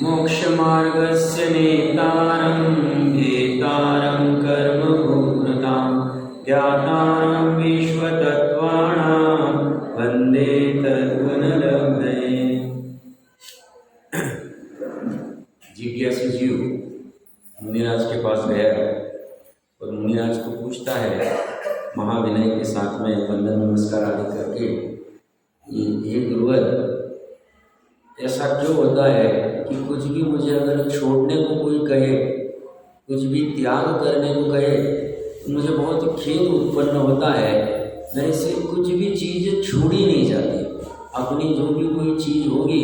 मोक्षमार्गस्य नेतारं भेतारं कर्मभूभृतां ज्ञातारं विश्वतत्त्वानां वन्दे तद्गुणलब्धये। जिज्ञासु जीव मुनिराज के पास गया और मुनिराज को पूछता है महाविनय के साथ में वंदन नमस्कार आदि करके, ये गुरुवर, ऐसा क्यों होता है कि कुछ भी मुझे अगर छोड़ने को कोई कहे, कुछ भी त्याग करने को कहे तो मुझे बहुत खेद उत्पन्न होता है। मेरे से कुछ भी चीज़ छोड़ी नहीं जाती। अपनी जो भी कोई चीज़ होगी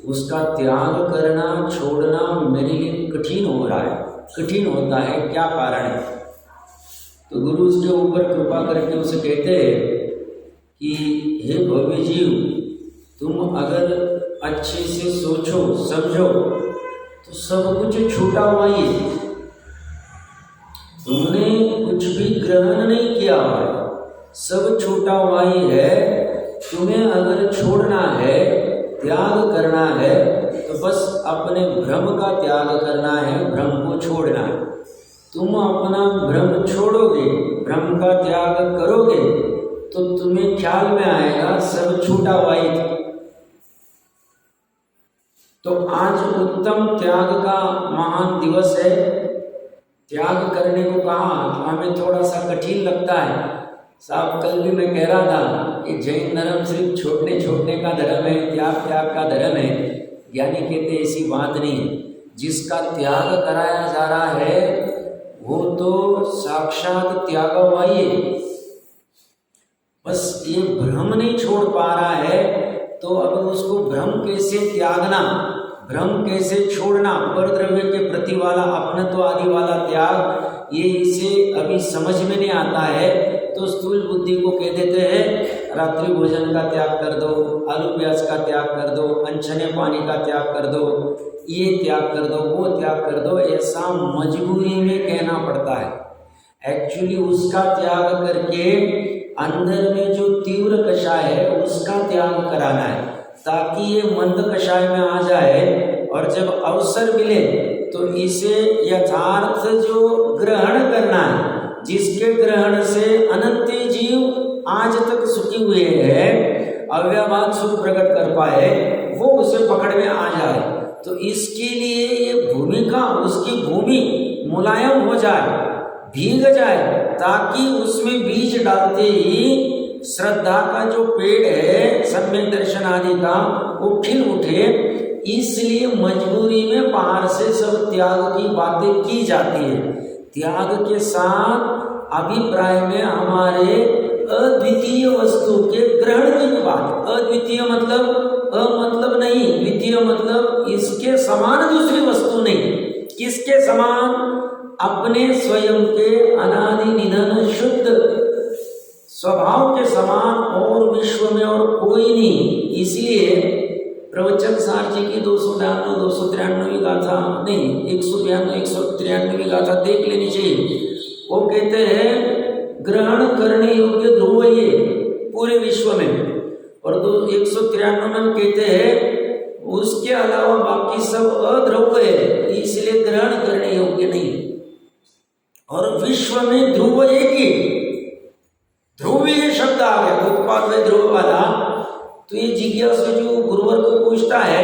उसका त्याग करना, छोड़ना मेरे लिए कठिन हो रहा है, कठिन होता है। क्या कारण है? तो गुरु उसके ऊपर कृपा करके उसे कहते हैं कि हे भव्य जीव, तुम अगर अच्छे से सोचो समझो तो सब कुछ छूटा हुआ ही है। तुमने कुछ भी ग्रहण नहीं किया है, सब छूटा हुआ ही है। तुम्हें अगर छोड़ना है, त्याग करना है तो बस अपने भ्रम का त्याग करना है, भ्रम को छोड़ना है। तुम अपना भ्रम छोड़ोगे, भ्रम का त्याग करोगे तो तुम्हें ख्याल में आएगा सब छूटा हुआ ही था। तो आज उत्तम त्याग का महान दिवस है। त्याग करने को कहा तो हमें थोड़ा सा कठिन लगता है। साहब कल भी मैं कह रहा था कि जैन धर्म सिर्फ छोड़ने का धर्म है, त्याग का धर्म है। ज्ञानी कहते ऐसी बात नहीं है। जिसका त्याग कराया जा रहा है वो तो साक्षात त्याग हुआ ही है। बस ये भ्रम नहीं छोड़ पा रहा है तो अब उसको भ्रम कैसे त्यागना, भ्रम कैसे छोड़ना, परद्रव्य के प्रति वाला अपनत्व आदि वाला त्याग, ये इसे अभी समझ में नहीं आता है। तो स्थूल बुद्धि को कह देते हैं रात्रि भोजन का त्याग कर दो, आलू प्याज का त्याग कर दो, अनछने पानी का त्याग कर दो, ये त्याग कर दो, वो त्याग कर दो। ऐसा मजबूरी में कहना पड़ता है। एक्चुअली उसका त्याग करके अंदर में जो तीव्र कषाय है उसका त्याग कराना है, ताकि ये मंद कषाय में आ जाए और जब अवसर मिले तो इसे यथार्थ जो ग्रहण करना है, जिसके ग्रहण से अनंत जीव आज तक सुखी हुए हैं, अव्यवहार सुख प्रकट कर पाए, वो उसे पकड़ में आ जाए। तो इसके लिए ये भूमिका, उसकी भूमि मुलायम हो जाए, भीग जाए, ताकि उसमें बीज डालते ही श्रद्धा का जो पेड़ है सम्यक दर्शन आदि का वो खिल उठे। इसलिए मजबूरी में बाहर से सब त्याग की बातें की जाती है। त्याग के साथ अभिप्राय में हमारे अद्वितीय वस्तु के ग्रहण की बात। अद्वितीय मतलब मतलब नहीं, द्वितीय मतलब इसके समान दूसरी वस्तु नहीं। किसके समान? अपने स्वयं के अनादि निधन शुद्ध स्वभाव के समान और विश्व में और कोई नहीं। इसलिए प्रवचन सार जी की 293 गाथा नहीं, 193 गाथा देख लेनी चाहिए। वो कहते हैं ग्रहण करने योग्य ध्रुव ये पूरे विश्व में, और 193 में कहते हैं उसके अलावा बाकी सब अध्रुव है, इसलिए ग्रहण करने योग्य नहीं। और विश्व में ध्रुव एक ही, ध्रुव ये शब्द आ गया उत्पाद में ध्रुव वाला। तो ये जिज्ञासु जो गुरुवर को पूछता है,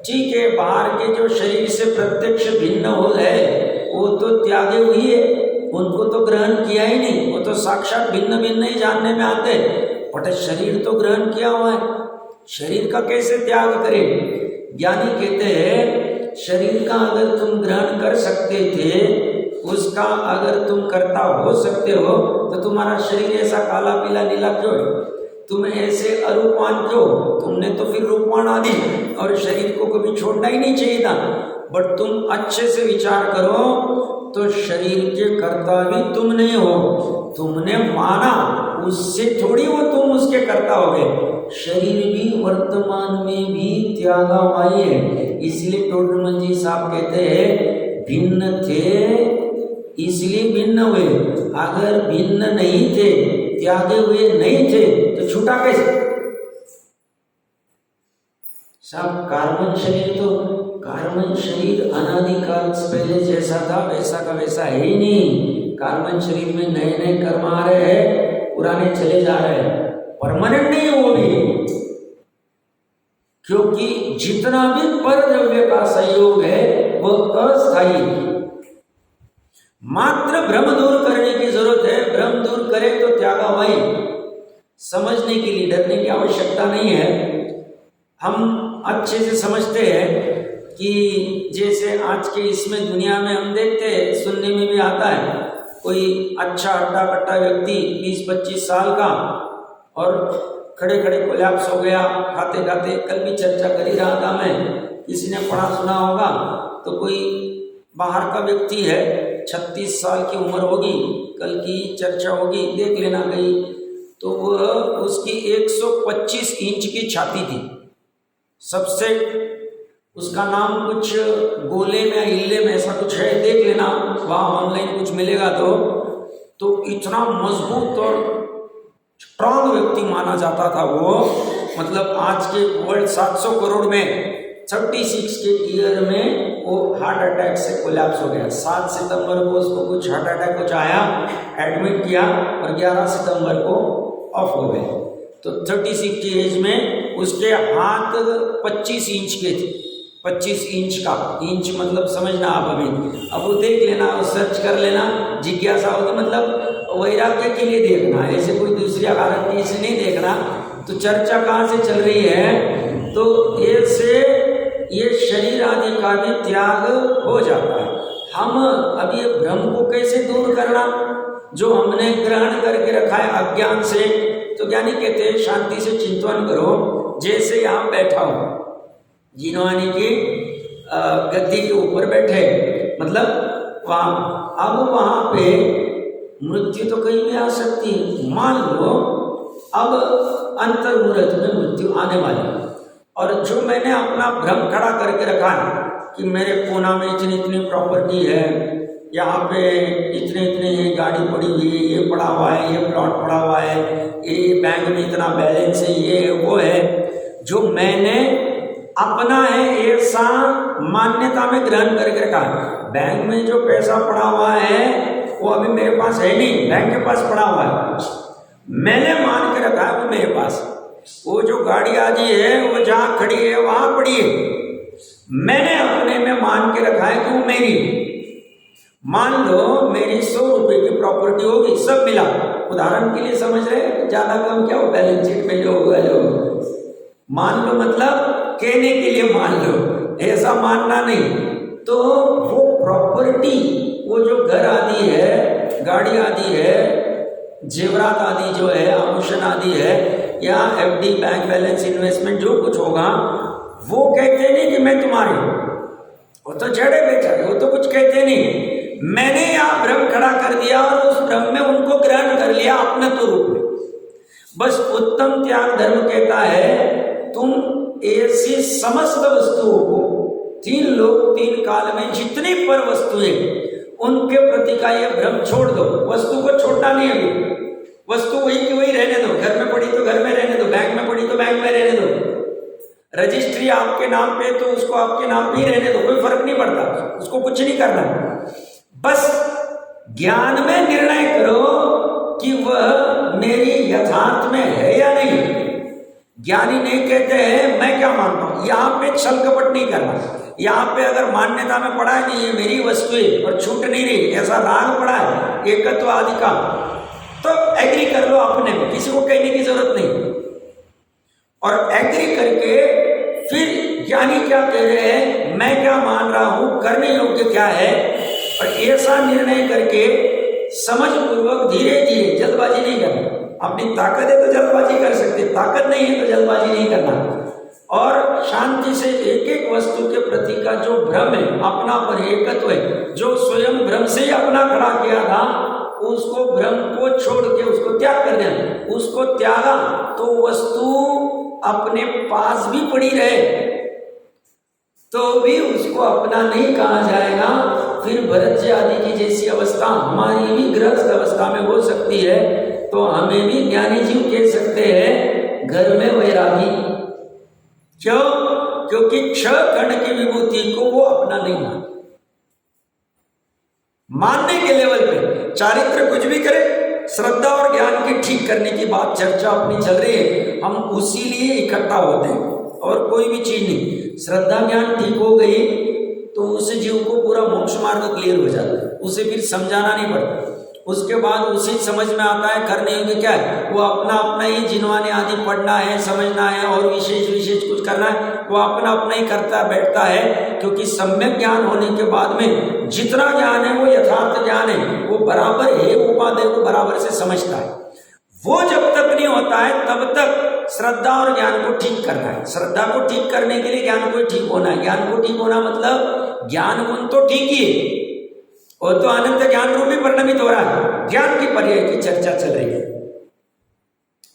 ठीक है बाहर के जो शरीर से प्रत्यक्ष भिन्न हो गए वो तो त्यागे हुई है, उनको तो ग्रहण किया ही नहीं, वो तो साक्षात भिन्न भिन्न ही जानने में आते हैं। बट शरीर तो ग्रहण किया हुआ है, शरीर का कैसे त्याग करे? ज्ञानी कहते हैं शरीर का अगर तुम ग्रहण कर सकते थे, उसका अगर तुम कर्ता हो सकते हो तो तुम्हारा शरीर ऐसा काला पीला नीला क्यों है? तुम ऐसे अरूपवान क्यों? तुमने तो फिर रूपवान आदि और शरीर को कभी छोड़ना ही नहीं चाहिए था। बट तुम अच्छे से विचार करो तो शरीर के कर्ता भी तुम नहीं हो, तुमने माना, उससे थोड़ी वो तुम उसके कर्ता हो गए। शरीर भी वर्तमान में भी त्यागा हुआ है। इसलिए टोडरमल जी साहब कहते हैं भिन्न थे इसलिए भिन्न हुए, अगर भिन्न नहीं थे, त्यागे हुए नहीं थे तो छूटा कैसे? साहब कार्बन शरीर तो कार्बन शरीर अनादिकाल से पहले जैसा था वैसा का वैसा है ही नहीं। कार्बन शरीर में नए नए कर्म आ रहे हैं, पुराने चले जा रहे हैं, परमानेंट नहीं है वो भी। क्योंकि जितना भी पर द्रव्य का संयोग है वह अस्थायी, मात्र भ्रम दूर करने की जरूरत है। भ्रम दूर करे तो त्यागा भाई, समझने के लिए डरने की आवश्यकता नहीं है। हम अच्छे से समझते हैं कि जैसे आज के इसमें दुनिया में हम देखते हैं, सुनने में भी आता है, कोई अच्छा हट्टा कट्टा व्यक्ति 20-25 साल का और खड़े खड़े कोलैप्स हो गया खाते खाते। कल भी चर्चा कर ही रहा था मैं, किसी ने पढ़ा सुना होगा, तो कोई बाहर का व्यक्ति है, 36 साल की उम्र होगी, कल की चर्चा होगी, देख लेना कहीं, तो वह उसकी 125 इंच की छाती थी। सबसे उसका नाम कुछ गोले में हिल्ले में ऐसा कुछ है, देख लेना वहाँ ऑनलाइन कुछ मिलेगा। तो इतना मजबूत और स्ट्रांग व्यक्ति माना जाता था वो। मतलब आज के वर्ल्ड 700 करोड़ में 36 के ईयर में वो हार्ट अटैक से कोलैप्स हो गया। 7 सितंबर को उसको कुछ हार्ट अटैक कुछ आया, एडमिट किया और 11 सितंबर को ऑफ हो गए। तो 36 की एज में उसके हाथ 25 इंच के थे, 25 इंच का, इंच मतलब समझना आप अभी। अब वो देख लेना, सर्च कर लेना, जिज्ञासा हो तो मतलब वैराग्य के लिए देखना, ऐसे कोई दूसरी कारण की से नहीं देखना। तो चर्चा कहाँ से चल रही है, तो ऐसे ये शरीर आदि का भी त्याग हो जाता है। हम अब ये भ्रम को कैसे दूर करना, जो हमने ग्रहण करके रखा है अज्ञान से। तो ज्ञानी कहते हैं शांति से चिंतन करो, जैसे यहाँ बैठा हो, जिनवानी की गद्दी के ऊपर बैठे, मतलब वहाँ, अब वहाँ पे मृत्यु तो कहीं भी आ सकती है। मान लो अब अंतर्मुहूर्त में मृत्यु आने वाली है, और जो मैंने अपना भ्रम खड़ा करके रखा है कि मेरे कोना में इतनी इतनी प्रॉपर्टी है, यहाँ पे इतने इतने ये गाड़ी पड़ी हुई है, ये पड़ा हुआ है, ये प्लॉट पड़ा हुआ है, ये बैंक में इतना बैलेंस है, ये वो है, जो मैंने अपना है ऐसा मान्यता में ग्रहण करके रखा है। बैंक में जो पैसा पड़ा हुआ है वो अभी मेरे पास है नहीं, बैंक के पास पड़ा हुआ है, मैंने मान के रखा है वो मेरे पास। वो जो गाड़ी आदि है वो जहाँ खड़ी है वहाँ पड़ी है, मैंने अपने में मान के रखा है कि वो मेरी। मान लो मेरी 100 रुपए की प्रॉपर्टी होगी, सब मिला, उदाहरण के लिए समझ रहे हैं, ज्यादा कम क्या हो, बैलेंस शीट में जो होगा जो मान लो, मतलब कहने के लिए मान लो, ऐसा मानना नहीं। तो वो प्रॉपर्टी, वो जो घर आदि है, गाड़ी आदि है, जेवरात आदि जो है, आभूषण आदि है, या एफडी, बैंक बैलेंस, इन्वेस्टमेंट जो कुछ होगा, वो कहते नहीं कि मैं तुम्हारी हूं, वो तो जड़े बेचारे, वो तो कुछ कहते नहीं। मैंने यहाँ भ्रम खड़ा कर दिया और उस भ्रम में उनको ग्रहण कर लिया अपने तो रूप में। बस उत्तम त्याग धर्म कहता है तुम ऐसी समस्त वस्तुओं को, 3 लोक 3 काल में जितनी पर वस्तुएं, उनके प्रति का ये भ्रम छोड़ दो। वस्तु को छोड़ना नहीं है, वस्तु वही की वही रहने दो, घर में पड़ी तो घर में रहने दो, बैंक में पड़ी तो बैंक में रहने दो, रजिस्ट्री आपके नाम पे तो उसको आपके नाम पे ही रहने दो, कोई फर्क नहीं पड़ता, उसको कुछ नहीं करना। बस ज्ञान में निर्णय करो कि वह मेरी यथार्थ में है या नहीं। ज्ञानी नहीं कहते हैं मैं क्या मानता हूं, यहाँ पे छल कपट नहीं करना। यहाँ पे अगर मान्यता में पड़ा है कि ये मेरी वस्तु है और छूट नहीं रही, ऐसा राग पड़ा है एकत्व आदि का, तो एग्री कर लो अपने में, किसी को कहने की जरूरत नहीं। और एग्री करके फिर ज्ञानी क्या कह रहे हैं, मैं क्या मान रहा हूं, करने योग्य क्या है, और ऐसा निर्णय करके समझ पूर्वक धीरे धीरे, जल्दबाजी नहीं करना। अपनी ताकत है तो जल्दबाजी कर सकते, ताकत नहीं है तो जल्दबाजी नहीं करना। और शांति से एक एक वस्तु के प्रति का जो भ्रम है, अपना पर एकत्व है, जो स्वयं भ्रम से ही अपना खड़ा किया था, उसको भ्रम को छोड़ के उसको त्याग कर देना। उसको त्यागा तो वस्तु अपने पास भी पड़ी रहे तो भी उसको अपना नहीं कहा जाएगा। फिर भरत जी आदि की जैसी अवस्था हमारी भी गृहस्थ अवस्था में हो सकती है, तो हमें भी ज्ञानी जीव कह सकते हैं घर में वैरागी। क्यों? क्योंकि क्षण कण की विभूति को वो अपना नहीं मानने के लेवल पे चारित्र कुछ भी करे, श्रद्धा और ज्ञान की ठीक करने की बात चर्चा अपनी चल रही है, हम उसी लिए इकट्ठा होते हैं और कोई भी चीज नहीं। श्रद्धा ज्ञान ठीक हो गई तो उस जीव को पूरा मोक्ष मार्ग क्लियर हो जाता है, उसे फिर समझाना नहीं पड़ता। उसके बाद उसे समझ में आता है करने योग्य क्या है, वो अपना ही जिनवाने आदि पढ़ना है, समझना है और विशेष कुछ करना है, वो अपना ही करता बैठता है। क्योंकि सम्यक ज्ञान होने के बाद में जितना ज्ञान है वो यथार्थ ज्ञान है, वो बराबर है, उपादेय को बराबर से समझता है। वो जब तक नहीं होता है तब तक श्रद्धा और ज्ञान को ठीक करना है। श्रद्धा को ठीक करने के लिए ज्ञान को ठीक होना है। ज्ञान को ठीक होना मतलब ज्ञान गुण तो ठीक ही है, और तो अनंत ज्ञान रूप में परिणमित हो रहा है। ज्ञान की पर्याय की चर्चा चल रही है।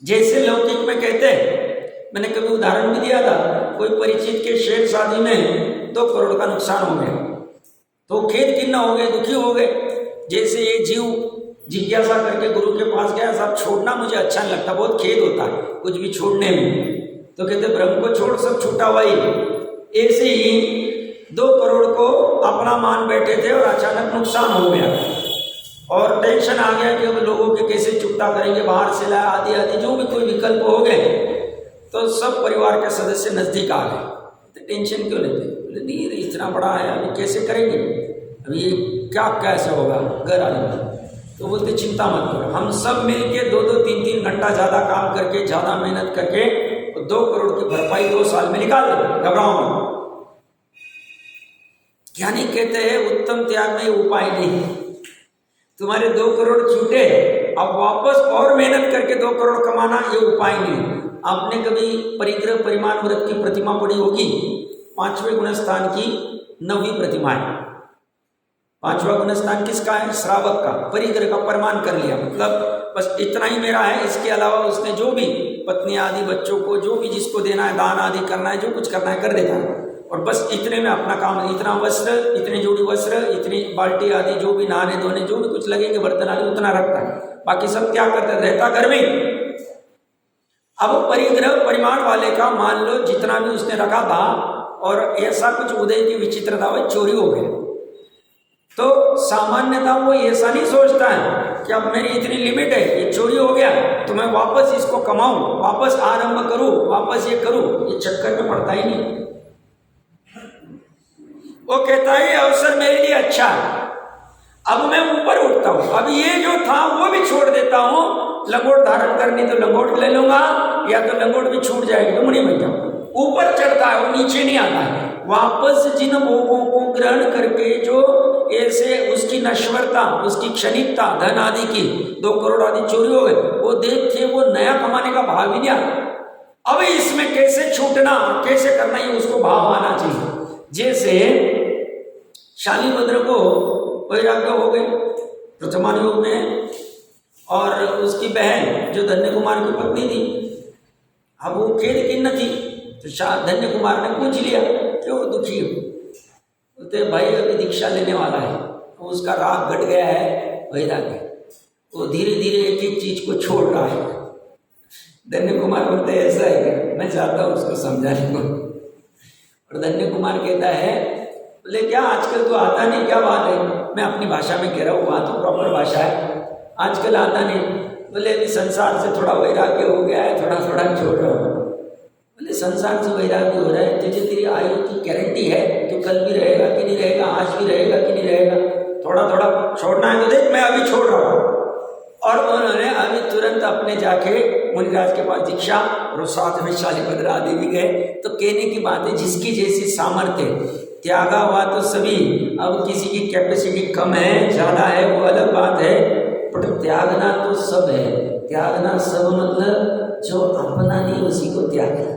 जैसे लौकिक में कहते हैं, मैंने कभी उदाहरण भी दिया था, कोई परिचित के शेयर शादी में 2 करोड़ का नुकसान हो गया तो खेद किन्ना हो गए, दुखी हो गए। जैसे ये जीव जिज्ञासा करके गुरु के पास गया, साहब छोड़ना मुझे अच्छा नहीं लगता, बहुत खेद होता है कुछ भी छोड़ने में। तो कहते ब्रह्म को छोड़, सब छूटा हुआ ही। ऐसे ही 2 करोड़ को अपना मान बैठे थे और अचानक नुकसान हो गया और टेंशन आ गया कि अब लोगों के कैसे चुकता करेंगे, बाहर से लाया आदि जो भी कोई विकल्प हो गए। तो सब परिवार के सदस्य नजदीक आ गए, तो टेंशन क्यों लेते, बोले नहीं इतना बड़ा है, अभी कैसे करेंगे, अभी ये क्या कैसे होगा घर आने। तो बोलते चिंता मत करो, हम सब मिलके 2-2, 3-3 घंटा ज़्यादा काम करके, ज़्यादा मेहनत करके 2 करोड़ की भरपाई 2 साल में निकाल देंगे, घबराओ मत। ज्ञानी कहते हैं उत्तम त्याग में उपाय नहीं। तुम्हारे 2 करोड़ छूटे, अब वापस और मेहनत करके 2 करोड़ कमाना ये उपाय नहीं। आपने कभी परिग्रह परिमाण व्रत की प्रतिमा पढ़ी होगी, 5वें गुणस्थान की 9वीं प्रतिमा है। 5वां गुणस्थान किसका है, श्रावक का। परिग्रह का प्रमाण कर लिया, मतलब बस इतना ही मेरा है, इसके अलावा उसने जो भी पत्नी आदि बच्चों को जो भी जिसको देना है, दान आदि करना है, जो कुछ करना है कर देता है, और बस इतने में अपना काम, इतना वस्त्र, इतने जोड़ी वस्त्र, इतनी बाल्टी आदि जो भी नहाने धोने जो भी कुछ लगेंगे बर्तन आदि उतना रखता है, बाकी सब क्या करता रहता घर में। अब परिग्रह परिमाण वाले का मान लो जितना भी उसने रखा था और ऐसा कुछ उदय की विचित्रता हुई, चोरी हो गया, तो सामान्यतः वो ऐसा नहीं सोचता है कि अब मेरी इतनी लिमिट है, ये चोरी हो गया तो मैं वापस इसको कमाऊं, वापस आरंभ करूं, वापस ये करूं, ये चक्कर में पड़ता ही नहीं। वो कहता है अवसर मेरे लिए अच्छा है, अब मैं ऊपर उठता हूं, अब ये जो था वो भी छोड़ देता हूं, लंगोट धारण करनी तो लंगोट ले लूंगा, या तो लंगोट भी छूट जाएगी तो मुड़ी बन जाऊंगा। ऊपर चढ़ता है, वो नीचे नहीं आता है। वापस जिन भोगों को ग्रहण करके जो ऐसे उसकी नश्वरता, उसकी क्षणिकता, धन आदि की 2 करोड़ आदि चोरी हो गए, वो देख के वो नया कमाने का भाव ही नहीं आता। अब इसमें कैसे छूटना, कैसे करना, ये उसको भाव आना चाहिए। जैसे शालीभद्र को वैराग्य हो गए प्रथमान योग में, और उसकी बहन जो धन्य कुमार की पत्नी थी, अब वो खेद किन्न थी, तो धन्य कुमार ने पूछ लिया क्यों दुखी हो, बोलते भाई अभी दीक्षा लेने वाला है, तो उसका राग घट गया है, वैराग्य, वो धीरे धीरे एक एक चीज को छोड़ रहा है। धन्य कुमार बोलते ऐसा है, मैं चाहता हूँ उसको समझाने को। और धन्य कुमार कहता है, बोले क्या आजकल तो आता नहीं, क्या बात है, मैं अपनी भाषा में कह रहा हूँ, वहाँ तो प्रॉपर भाषा है, आजकल आता नहीं। बोले अभी संसार से थोड़ा वैराग्य हो गया है, थोड़ा थोड़ा छोड़ रहा हूँ। बोले संसार से वैराग्य हो रहा है, तुझे तेरी आयु की गारंटी है, तो कल भी रहेगा कि नहीं रहेगा, आज भी रहेगा कि नहीं रहेगा, थोड़ा थोड़ा छोड़ना है तो देख मैं अभी छोड़ रहा हूँ। और उन्होंने अभी तुरंत अपने जाके मुनिराज के पास दीक्षा, और साथ में शालीभद्र आदि भी गए। तो कहने की बात है, जिसकी जैसी सामर्थ्य, त्यागा हुआ तो सभी, अब किसी की कैपेसिटी कम है ज़्यादा है वो अलग बात है, पर त्यागना तो सब है। त्यागना सब मतलब जो अपना नहीं उसी को त्यागना,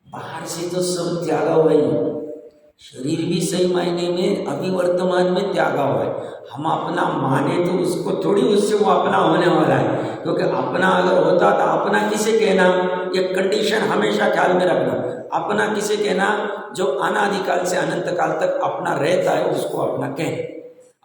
बाहर से तो सब त्यागा हुआ ही, शरीर भी सही मायने में अभी वर्तमान में त्यागा हुआ है। हम अपना माने तो उसको थोड़ी उससे वो अपना होने वाला है, क्योंकि अपना अगर होता तो अपना किसे कहना, ये कंडीशन हमेशा ख्याल में रखना, अपना किसे कहना, जो अनादिकाल से अनंत काल तक अपना रहता है उसको अपना कहें।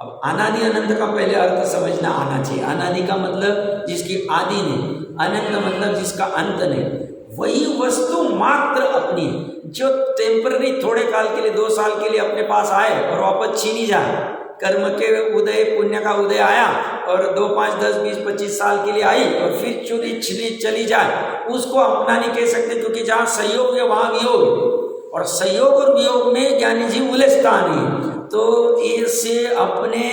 अब अनादि अनंत का पहले अर्थ समझना आना चाहिए। अनादि का मतलब जिसकी आदि नहीं, अनंत मतलब जिसका अंत नहीं। वही वस्तु मात्र अपनी है। जो टेम्पररी थोड़े काल के लिए 2 साल के लिए अपने पास आए और वापस छीनी जाए, कर्म के उदय पुण्य का उदय आया और 2, 5, 10, 20, 25 साल के लिए आई और फिर चली जाए, उसको अपना नहीं कह सकते, क्योंकि जहाँ संयोग है वहाँ वियोग है, और संयोग और वियोग में ज्ञानी जी उलझता नहीं। तो इससे अपने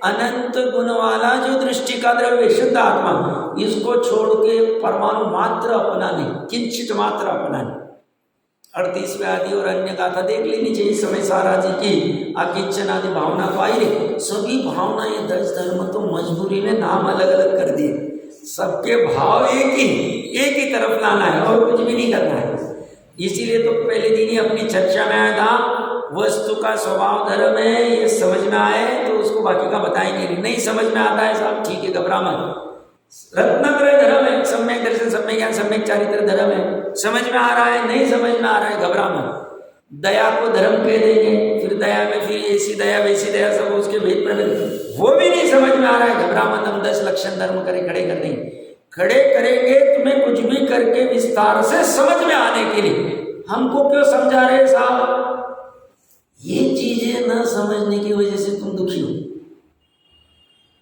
अनंत गुण वाला जो दृष्टि का द्रव्य शुद्ध आत्मा, इसको छोड़ के परमाणु मात्र अपना नहीं, किंचित मात्र अपना नहीं। 38वें आदि और अन्य गाथा देख लेनी चाहिए समय सारा जी की। अकिंचन आदि भावना तो आई रही, सभी भावनाएं 10 धर्म तो मजबूरी में नाम अलग अलग कर दिए, सबके भाव एक ही तरफ लाना है और कुछ भी नहीं करना है। इसीलिए तो पहले दिन ही अपनी चर्चा में आया था, वस्तु का स्वभाव धर्म है, ये समझ में आए तो उसको बाकी का बताएंगे, नहीं समझ में आता है साहब ठीक है, घबरा मत। रत्नत्रय धर्म है, सम्यक दर्शन, सम्यक ज्ञान, सम्यक चारित्र धर्म है, समझ में आ रहा है, नहीं समझ में आ रहा है, घबरा मत। दया को धर्म कह देंगे, फिर दया में फिर ऐसी दया वैसी दया, सब उसके भेद प्रकट, वो भी नहीं समझ में आ रहा है, घबरा मत। हम 10 लक्षण धर्म खड़े कर देंगे, खड़े करेंगे तुम्हें कुछ भी करके विस्तार से समझ में आने के लिए। हमको क्यों समझा रहे साहब? ये चीजें न समझने की वजह से तुम दुखी हो,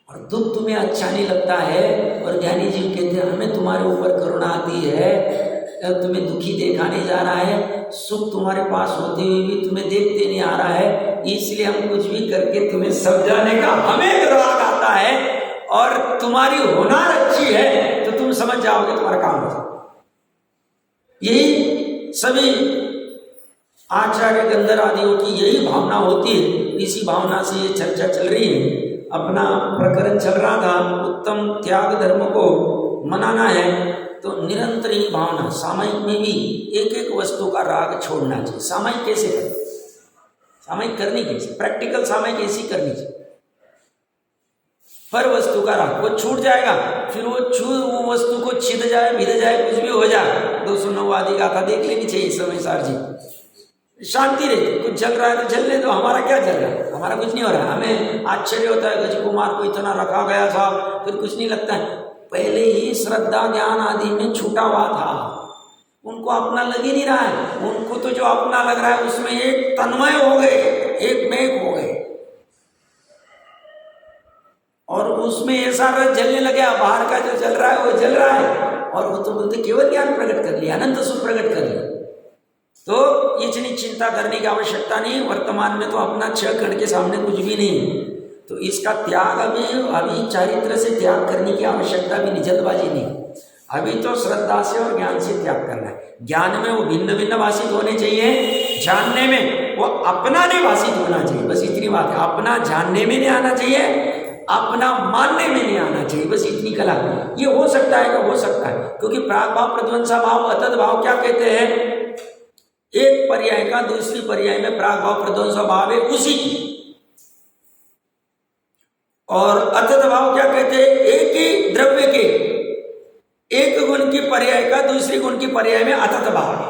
और दुख तुम्हें अच्छा नहीं लगता है, और ज्ञानी जी कहते हैं हमें तुम्हारे ऊपर करुणा आती है, तुम्हें दुखी देखा नहीं जा रहा है, सुख तुम्हारे पास होते हुए भी तुम्हें देखते नहीं आ रहा है, इसलिए हम कुछ भी करके तुम्हें समझाने का हमें राग आता है, और तुम्हारी होनार अच्छी है तो तुम समझ जाओगे, तुम्हारा काम हो जाए। यही सभी आचार्य गंधर्व आदियों की यही भावना होती है, इसी भावना से ये चर्चा चल रही है। अपना प्रकरण चल रहा था, उत्तम त्याग धर्म को मनाना है तो निरंतर ही भावना, सामायिक में भी एक एक वस्तु का राग छोड़ना चाहिए। सामायिक कैसे करें? सामायिक करनी कैसे? प्रैक्टिकल सामायिक ऐसी करनी चाहिए, पर वस्तु का राग वो छूट जाएगा, फिर वो वस्तु को छिद जाए, भिद जाए, कुछ भी हो जाए। 209 आदि गाथा देख लेनी चाहिए समय सार जी, शांति रहती। कुछ चल रहा है तो चलने दो, हमारा क्या चल रहा है, हमारा कुछ नहीं हो रहा है। हमें आश्चर्य होता है गज कुमार को इतना रखा गया था, फिर कुछ नहीं लगता है। पहले ही श्रद्धा ज्ञान आदि में छूटा हुआ था, उनको अपना लग ही नहीं रहा है। उनको तो जो अपना लग रहा है उसमें एक तन्मय हो गए, एक मेघ हो गए, और उसमें ऐसा रस जलने लगे, बाहर का जो जल रहा है वो जल रहा है, और वो तो बोलते केवल ज्ञान प्रकट कर लिया, अनंत सुख प्रकट कर लिया। तो इतनी चिंता करने की आवश्यकता नहीं। वर्तमान में तो अपना 6 कण के सामने कुछ भी नहीं है, तो इसका त्याग अभी चारित्र से त्याग करने की आवश्यकता भी नहीं, जल्दबाजी नहीं। अभी तो श्रद्धा से और ज्ञान से त्याग करना है। ज्ञान में वो भिन्न भिन्न भाषित होने चाहिए, जानने में वो अपना नहीं भाषित होना चाहिए, बस इतनी बात है। अपना जानने में नहीं आना चाहिए, अपना मानने में नहीं आना चाहिए, बस इतनी कला। ये हो सकता है कि हो सकता है, क्योंकि प्राग भाव, प्रध्वंसा भाव, अतत भाव क्या कहते हैं? एक पर्याय का दूसरी पर्याय में प्राग भाव प्रध्वंसा भाव है उसी की, और अतत भाव क्या कहते हैं? एक ही द्रव्य के एक गुण की पर्याय का दूसरी गुण की पर्याय में अतत भाव है।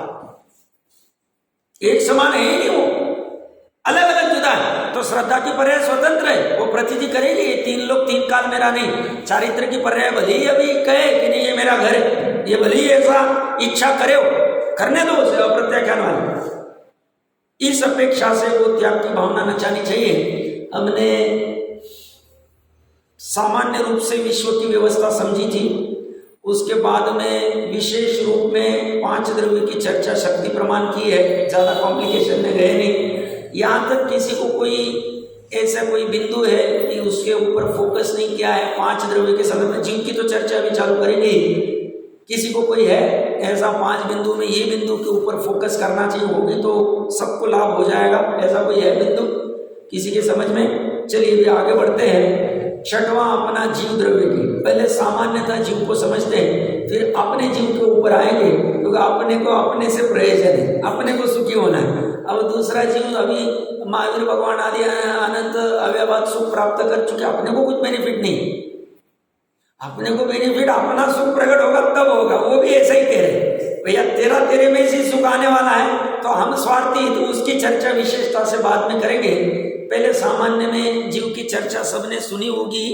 एक समान है ही नहीं, वो अलग अलग जुदा है। तो श्रद्धा की पर्याय स्वतंत्र है, वो प्रतिथि करेगी। 3 लोग 3 काल मेरा नहीं। चारित्र की पर्याय भले ही अभी कहे कि नहीं ये मेरा घर है, ये भले ही ऐसा इच्छा करे, करने दो उसे, अप्रत्याख्यान वाले। इस अपेक्षा से वो त्याग की भावना नचानी चाहिए। हमने सामान्य रूप से विश्व की व्यवस्था समझी थी, उसके बाद में विशेष रूप में 5 द्रव्य की चर्चा शक्ति प्रमाण की है, ज़्यादा कॉम्प्लिकेशन में गए नहीं। यहाँ तक किसी को कोई ऐसा कोई बिंदु है कि उसके ऊपर फोकस नहीं किया है 5 द्रव्य के संदर्भ में, जिनकी तो चर्चा अभी चालू करेंगे। किसी को कोई है ऐसा 5 बिंदु में ये बिंदु के ऊपर फोकस करना चाहिए, होगी तो सबको लाभ हो जाएगा, ऐसा कोई है बिंदु किसी के समझ में? चलिए भी आगे बढ़ते हैं। 6वां अपना जीव द्रव्य की। पहले सामान्यतः जीव को समझते हैं, फिर अपने जीव के ऊपर आएंगे, क्योंकि अपने को अपने से प्रयोजन है, अपने को सुखी होना है। अब दूसरा जीव, अभी महावीर भगवान आदि अनंत अव्यवहार सुख प्राप्त कर चुके, अपने को कुछ बेनिफिट नहीं। अपने को बेनिफिट अपना सुख प्रकट होगा तब होगा। वो भी ऐसा ही कह रहे भैया, तेरे में से सुख आने वाला है, तो हम स्वार्थी, तो उसकी चर्चा विशेषता से बाद में करेंगे। पहले सामान्य में जीव की चर्चा सबने सुनी होगी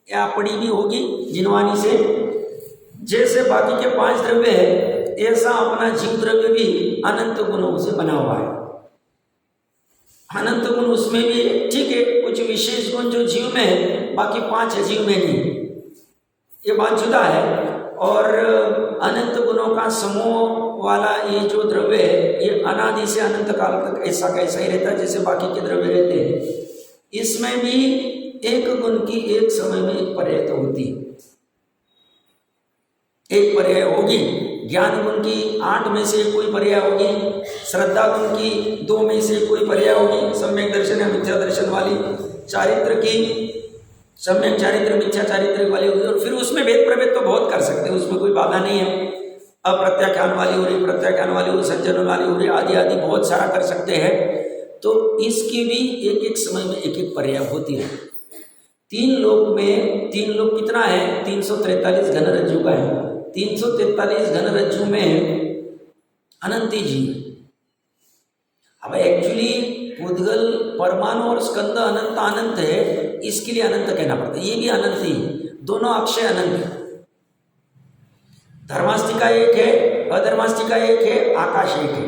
या पढ़ी भी होगी जिनवानी से। जैसे बाकी के 5 द्रव्य है, ऐसा अपना जीव द्रव्य भी अनंत गुणों से बना हुआ है। अनंत गुण उसमें भी ठीक है, कुछ विशेष गुण जो जीव में है, बाकी 5 है जीव में नहीं, ये बात जुदा है। और अनंत गुणों का समूह वाला ये जो द्रव्य है, ये अनादि से अनंत काल तक ऐसा कैसा ही रहता है जैसे बाकी के द्रव्य रहते हैं। इसमें भी एक गुण की एक समय में एक पर्याय तो होती है, एक पर्याय होगी। ज्ञान गुण की 8 में से कोई पर्याय होगी, श्रद्धा गुण की 2 में से कोई पर्याय होगी, सम्यक दर्शन या मिथ्या दर्शन वाली, चारित्र की सम्यक चारित्र मिथ्या चारित्र वाली होगी। और फिर उसमें भेद प्रभेद तो बहुत कर सकते हैं, उसमें कोई बाधा नहीं है। अप्रत्याख्यान वाली हो रही, प्रत्याख्यान वाली हो रही, संजन वाली हो रही, आदि आदि बहुत सारा कर सकते हैं। तो इसकी भी एक एक समय में एक एक पर्याय होती है। 3 लोक में 3 लोक कितना है, 343 घन रज्जु का है। 343 घन रज्जु में अनंती जीव। अब एक्चुअली उद्गल परमाणु और स्कंद अनंत अनंत है, इसके लिए अनंत कहना पड़ता है। ये भी अनंत ही, दोनों अक्षय अनंत है। धर्मास्तिका एक है, अधर्मास्तिका एक है, आकाश एक है।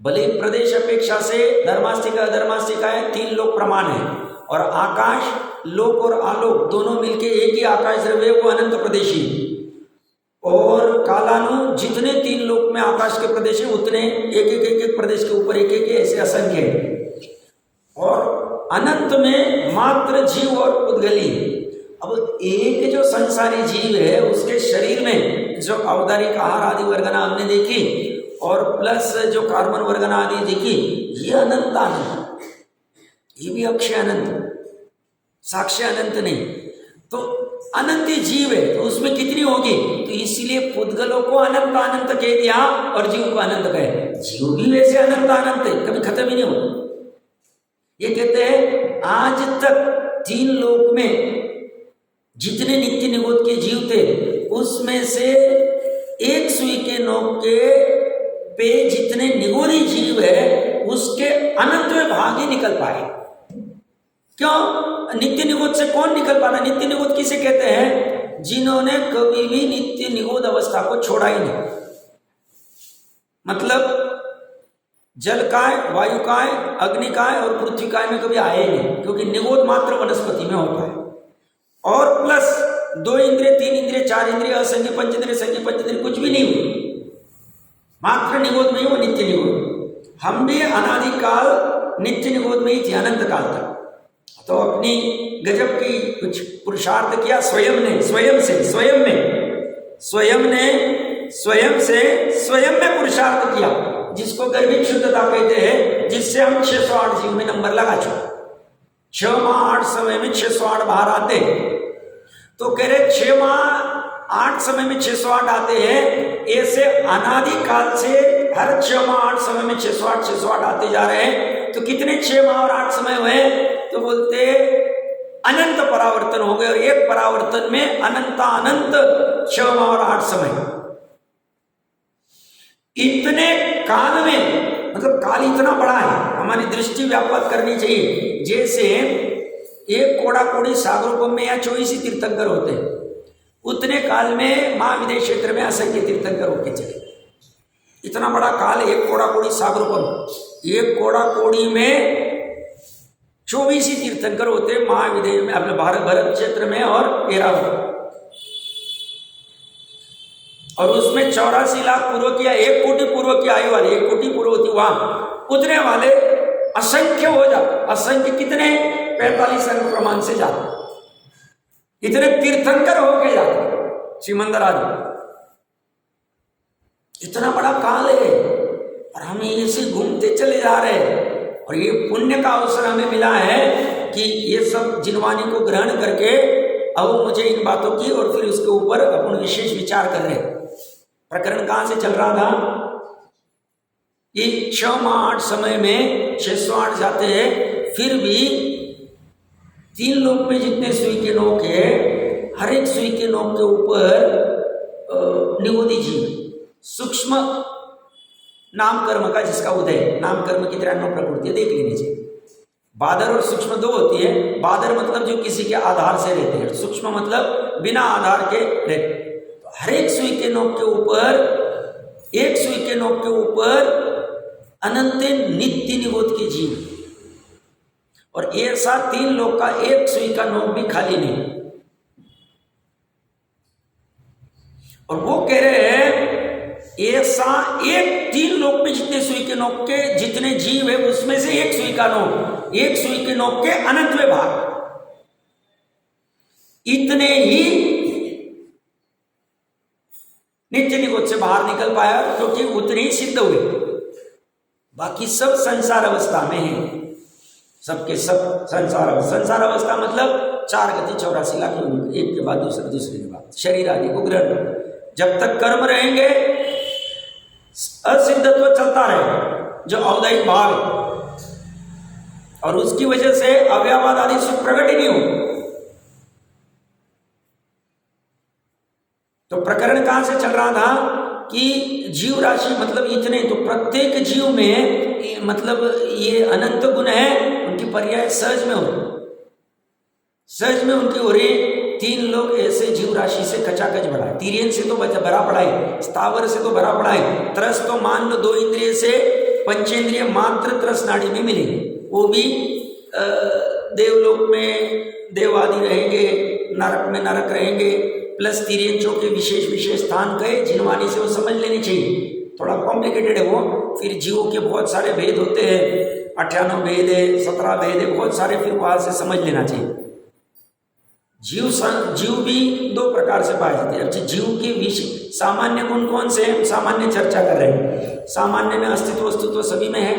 भले प्रदेश अपेक्षा से धर्मास्तिका अधर्मास्तिका है, 3 लोक प्रमाण है। और आकाश लोक और आलोक दोनों मिलके एक ही आकाश द्रव्य, वो अनंत प्रदेशी। और कालानु जितने 3 लोक में आकाश के प्रदेश है, उतने एक प्रदेश के ऊपर एक ऐसे असंख्य है। और अनंत में मात्र जीव और उद्गली। अब एक जो संसारी जीव है, उसके शरीर में जो औदारिक आहार आदि वर्गना हमने देखी, और प्लस जो कार्बन वर्गना आदि देखी, ये अनंत अनंत, ये भी अक्षय अनंत, साक्ष्य अनंत नहीं। तो अनंत जीव है, तो उसमें कितनी होगी? तो इसीलिए पुद्गलों को अनंत अनंत कह दिया और जीव को अनंत कहे। जीव भी वैसे अनंत अनंत है, कभी खत्म ही नहीं होता। ये कहते हैं आज तक 3 लोक में जितने नित्य निगोद के जीव थे, उसमें से एक सुई के नोक के पे जितने निगोदी जीव है, उसके अनंत में भाग ही निकल पाए। क्यों? नित्य निगोद से कौन निकल पाता? नित्य निगोद किसे कहते हैं? जिन्होंने कभी भी नित्य निगोद अवस्था को छोड़ा ही नहीं। मतलब जल काय, वायु काय, अग्नि काय और पृथ्वी काय में कभी आए नहीं, क्योंकि निगोद मात्र वनस्पति में होता है। और प्लस 2 इंद्रिय, 3 इंद्रिय, 4 इंद्रिय, असंख्य पंचेंद्रिय, संख्य पंचेंद्रिय कुछ भी नहीं हुई, मात्र निगोद में ही वो नित्य निगोद। हम भी अनादिकाल नित्य निगोद में ही थे, अनंत काल तक। तो अपनी गजब की कुछ पुरुषार्थ किया स्वयं ने, स्वयं में पुरुषार्थ किया, जिसको गर्भिक शुद्धता कहते हैं, जिससे हम 608 जीव में नंबर लगा चुके। 6 माह 8 समय में 608 बाहर आते हैं। तो कह रहे 6 माह 8 समय में 608 आते हैं। ऐसे अनादि काल से हर 6 माह 8 समय में 608 आते जा रहे हैं। तो कितने 6 माह और 8 समय हुए? तो बोलते अनंत परावर्तन हो गए, और एक परावर्तन में अनंत 6 माह और 8 समय। इतने काल में, मतलब काल इतना बड़ा है, हमारी दृष्टि व्यापक करनी चाहिए। जैसे एक कोड़ा कोड़ी सागरोपम में या 24 ही तीर्थंकर होते हैं, उतने काल में महाविदेश क्षेत्र में असंख्य तीर्थंकर होके चले। इतना बड़ा काल, एक कोड़ा कोड़ी सागरोपम, एक कोड़ा कोड़ी में 24 ही तीर्थंकर होते हैं महाविदेश में, अपने भरत क्षेत्र में और एरावत। और उसमें 84 लाख पूर्व की या 1 कोटि पूर्व की आयु वाले, 1 कोटि पूर्व होती, वहां उतने वाले असंख्य हो जाते। असंख्य कितने? 45 अंक प्रमाण से जाते, इतने तीर्थंकर होके जाते श्रीमंदर आदि। इतना बड़ा काल है, और हम ऐसे घूमते चले जा रहे हैं। और ये पुण्य का अवसर हमें मिला है कि ये सब जिनवानी को ग्रहण करके अब मुझे इन बातों की और फिर उसके ऊपर अपन विशेष विचार कर रहे हैं। प्रकरण कहां से चल रहा था? ये 6 माह 8 समय में 608 जाते हैं। फिर भी 3 लोक में जितने सुई के नोक है, हर एक सुई के नोक के ऊपर निगोदी जीव, सूक्ष्म नाम कर्म का जिसका उदय, नाम कर्म की 93 प्रकृति देख लेनी चाहिए। बादर और सूक्ष्म 2 होती है। बादर मतलब जो किसी के आधार से रहते हैं, सूक्ष्म मतलब बिना आधार के रहते। तो हर एक सुई के नोक के ऊपर एक सुई के नोक के ऊपर अनंत नित्य निबोध के जीव, और ऐसा 3 लोक का एक सुई का नोक भी खाली नहीं। और वो कह रहे हैं ऐसा एक 3 लोक में जितने सुई के नोक के जितने जीव है उसमें से एक सुई का नोक, एक सुई के नोक के अनंतवें भाग, इतने ही नित्य निबोध से बाहर निकल पाया, क्योंकि उतने ही सिद्ध हुए। बाकी सब संसार अवस्था में है, सबके सब संसार अवस्था मतलब 4 गति 84 लाख योनि, एक के बाद दूसरे, दूसरे के बाद शरीर आदि को ग्रहण। जब तक कर्म रहेंगे असिद्धत्व चलता रहे, जो औदैहिक भाव, और उसकी वजह से अव्ययवाद आदि सुख प्रकट ही नहीं हो। तो प्रकरण कहां से चल रहा था कि जीव राशि मतलब इतने, तो प्रत्येक जीव में मतलब ये अनंत गुण है, उनकी पर्याय सहज में हो, सहज में उनकी हो रही। 3 लोग ऐसे जीव राशि से खचाखच भरा है, तिर्यन से तो भरा पड़ा है, स्थावर से तो भरा पड़ा है, त्रस तो मान लो 2 इंद्रिय से, पंचेंद्रिय मात्र त्रस नाड़ी में मिले, वो भी देवलोक में देव आदि रहेंगे, नरक में नरक रहेंगे, प्लस तिर्यंचों के विशेष विशेष स्थान गए, जिनवानी से वो समझ लेनी चाहिए, थोड़ा कॉम्प्लिकेटेड है वो। फिर जीवों के बहुत सारे भेद होते हैं, 98 भेद है, 17 भेद है, बहुत सारे, फिर वहां से समझ लेना चाहिए। जीव भी 2 प्रकार से पाए जाते हैं। अच्छा, जीव के विशेष सामान्य गुण कौन से हैं? सामान्य चर्चा कर रहे हैं। सामान्य में अस्तित्व वस्तुत्व सभी में है,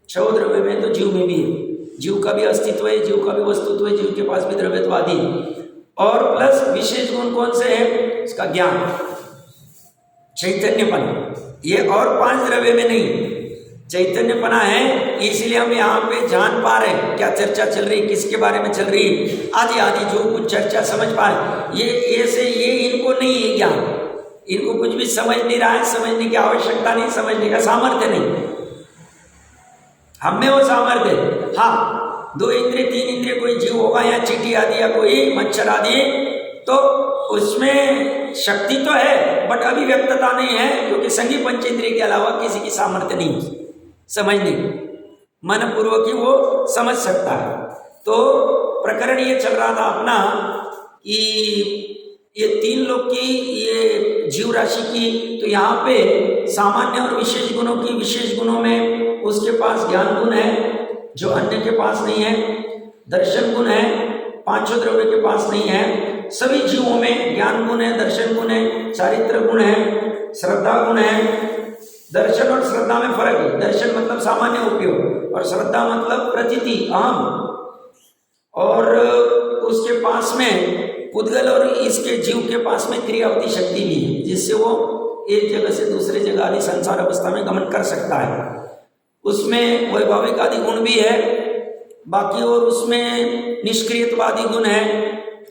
6 द्रव्य में, तो जीव में भी है। जीव का भी अस्तित्व है, जीव का भी वस्तुत्व है, जीव के पास भी द्रव्यत्वादि। और प्लस विशेष गुण कौन से है? इसका ज्ञान, चैतन्यपन, ये और 5 द्रव्य में नहीं, चैतन्यपना है। इसलिए हम यहाँ पे जान पा रहे हैं क्या चर्चा चल रही, किसके बारे में चल रही है, आदि आदि जो कुछ चर्चा समझ पाए। ये ऐसे ये इनको नहीं है ज्ञान, इनको कुछ भी समझ नहीं रहा है, समझने की आवश्यकता नहीं, समझने का सामर्थ्य नहीं, हमें वो सामर्थ्य। हाँ, 2 इंद्रिय 3 इंद्रिय कोई जीव होगा या चींटी आदि या कोई मच्छर आदि, तो उसमें शक्ति तो है बट अभिव्यक्तता नहीं है, क्योंकि संगी पंचेंद्रिय के अलावा किसी की सामर्थ्य नहीं समझने, मन पूर्वक ही वो समझ सकता है। तो प्रकरण ये चल रहा था अपना कि ये 3 लोग की, ये जीव राशि की, तो यहाँ पे सामान्य और विशेष गुणों की, विशेष गुणों में उसके पास ज्ञान गुण है जो अन्य के पास नहीं है, दर्शन गुण है, 5 द्रव्य के पास नहीं है। सभी जीवों में ज्ञान गुण है, दर्शन गुण है, चारित्र गुण है, श्रद्धा गुण है। दर्शन और श्रद्धा में फर्क है, दर्शन मतलब सामान्य उपयोग और श्रद्धा मतलब प्रतीति, अहम। और उसके पास में पुद्गल और इसके जीव के पास में क्रियावती शक्ति भी है, जिससे वो एक जगह से दूसरे जगह आदि संसार अवस्था में गमन कर सकता है। उसमें वैभाविक आदि गुण भी है बाकी, और उसमें निष्क्रियत्वादी गुण है,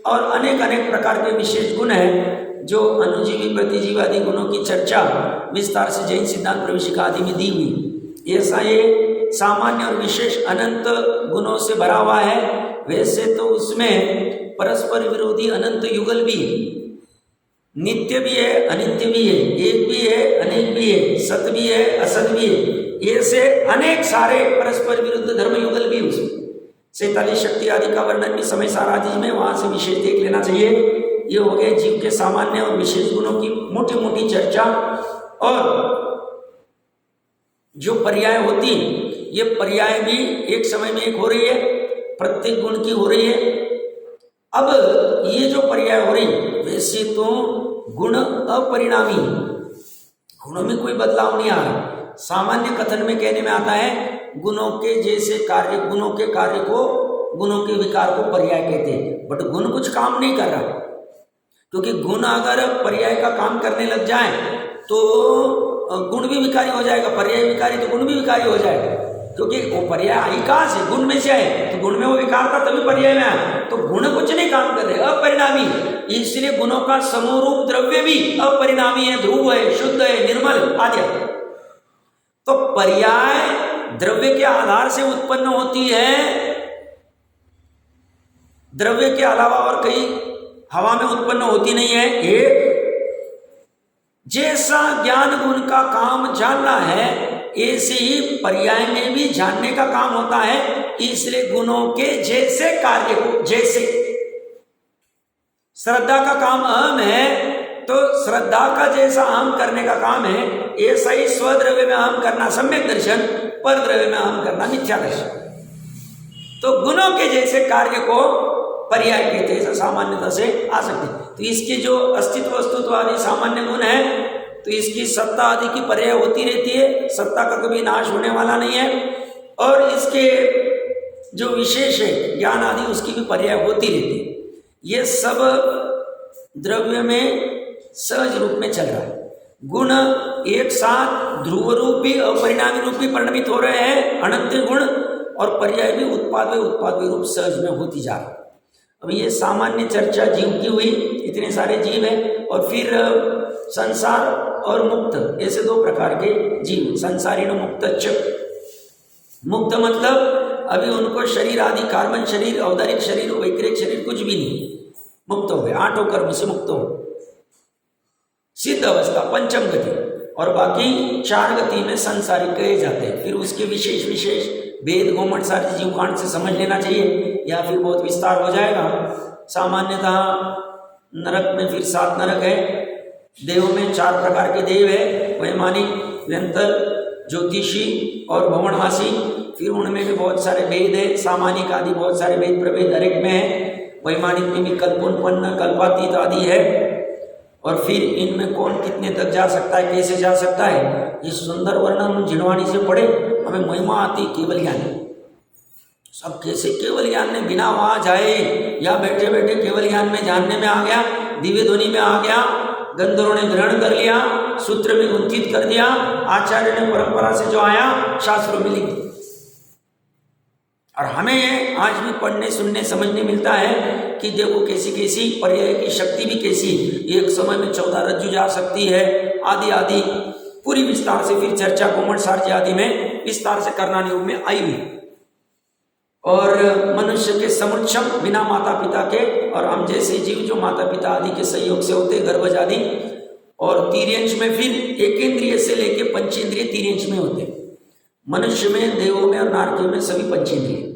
और अनेक अनेक प्रकार के विशेष गुण हैं जो अनुजीवी प्रतिजीवादी गुणों की चर्चा विस्तार से जैन सिद्धांत प्रवेशिका आदि में दी हुई। ऐसा ये सामान्य और विशेष अनंत गुणों से भरा हुआ है। वैसे तो उसमें परस्पर विरोधी अनंत युगल भी है, नित्य भी है, अनित्य भी है, एक भी है, अनेक भी है, सत भी है, असत भी है, ऐसे अनेक सारे परस्पर विरुद्ध धर्म युगल भी उसमें। 47 शक्ति आदि का वर्णन भी समय सारादि में, वहां से विशेष देख लेना चाहिए। ये हो गए जीव के सामान्य और विशेष गुणों की मोटी मोटी चर्चा। और जो पर्याय होती, ये पर्याय भी एक समय में एक हो रही है, प्रत्येक गुण की हो रही है। अब ये जो पर्याय हो रही, वैसे तो गुण अपरिणामी, गुणों में कोई बदलाव नहीं आ रहा। सामान्य कथन में कहने में आता है गुणों के जैसे कार्य, गुणों के कार्य को, गुणों के विकार को पर्याय कहते हैं, बट गुण कुछ काम नहीं कर रहा, क्योंकि गुण अगर पर्याय का काम करने लग जाए तो गुण भी विकारी हो जाएगा, पर्याय विकारी तो गुण भी विकारी हो जाएगा, क्योंकि वो पर्याय आई कहाँ से, गुण में से आए, तो गुण में वो विकार था तभी पर्याय में आया, तो गुण कुछ नहीं काम कर रहे, अपरिणामी। इसलिए गुणों का समूह द्रव्य भी अपरिणामी है, ध्रुव है, शुद्ध है, निर्मल आदि। तो पर्याय द्रव्य के आधार से उत्पन्न होती है, द्रव्य के अलावा और कहीं हवा में उत्पन्न होती नहीं है। एक जैसा ज्ञान गुण का काम जानना है, ऐसे ही पर्याय में भी जानने का काम होता है। इसलिए गुणों के जैसे कार्य को, जैसे श्रद्धा का काम अहम है तो श्रद्धा का जैसा अहम करने का काम है, ऐसा ही स्वद्रव्य में अहम करना सम्यक दर्शन, पर द्रव्य में अहम करना मिथ्या दर्शन। तो गुणों के जैसे कार्य को पर्याय कहते हैं, सामान्यता से आ सकते हैं। तो इसके जो अस्तित्व वस्तुत्व आदि सामान्य गुण है, तो इसकी सत्ता आदि की पर्याय होती रहती है, सत्ता का कभी नाश होने वाला नहीं है। और इसके जो विशेष है ज्ञान आदि, उसकी भी पर्याय होती रहती है। ये सब द्रव्य में सहज रूप में चल रहा है। गुण एक साथ ध्रुव रूपी और परिणामी रूपी परिणमित हो रहे हैं, अनंत गुण, और पर्याय भी उत्पाद रूप सहज में होती जा रही है। अब ये सामान्य चर्चा जीव की हुई, इतने सारे जीव हैं, और फिर संसार और मुक्त, ऐसे दो प्रकार के जीव, संसारी न मुक्त। मुक्त मतलब अभी उनको शरीर आदि, कार्बन शरीर, औदारिक शरीर, वैक्रिक शरीर कुछ भी नहीं, मुक्त हो गए, 8 कर्म से मुक्त हो, सिद्ध अवस्था पंचम गति, और बाकी 4 गति में संसारिक कहे जाते हैं। फिर उसके विशेष विशेष वेद गोमठ सारे जीवकांड से समझ लेना चाहिए, या फिर बहुत विस्तार हो जाएगा। सामान्यतः नरक में फिर 7 नरक है, देवों में 4 प्रकार के देव है, वैमानिक, व्यंतर, ज्योतिषी और भवनवासी। फिर उनमें भी बहुत सारे वेद है, सामानिक आदि बहुत सारे वेद प्रभेद हर एक में है। वैमानिक में भी कल्पोन्पन्न, कल्पातीत आदि है। और फिर इनमें कौन कितने तक जा सकता है, कैसे जा सकता है, ये सुंदर वर्णन जिनवाणी से पढ़े, हमें महिमा आती केवल ज्ञान। सब कैसे केवल ज्ञान में बिना वहाँ जाए, या बैठे बैठे केवल ज्ञान में जानने में आ गया, दिव्य ध्वनि में आ गया, गंधर्वों ने ग्रहण कर लिया, सूत्र में गुंथित कर दिया, आचार्य ने परंपरा से जो आया शास्त्रों में लिख दिया। और हमें आज भी पढ़ने सुनने समझने मिलता है कि देखो कैसी कैसी पर्याय की शक्ति भी कैसी, एक समय में 14 रज्जु जा सकती है, आदि आदि पूरी विस्तार से फिर चर्चा कोमठ सार्य आदि में विस्तार से करना योग में आई हुई। और मनुष्य के समुच्चम बिना माता पिता के, और हम जैसे जीव जो माता पिता आदि के सहयोग से होते, गर्भज आदि, और तीर्यंश में फिर एकेंद्रिय से लेके पंचेंद्रिय तीर्यंश में होते। मनुष्य में, देवों में और नारकियों में सभी पंचेंद्रिय।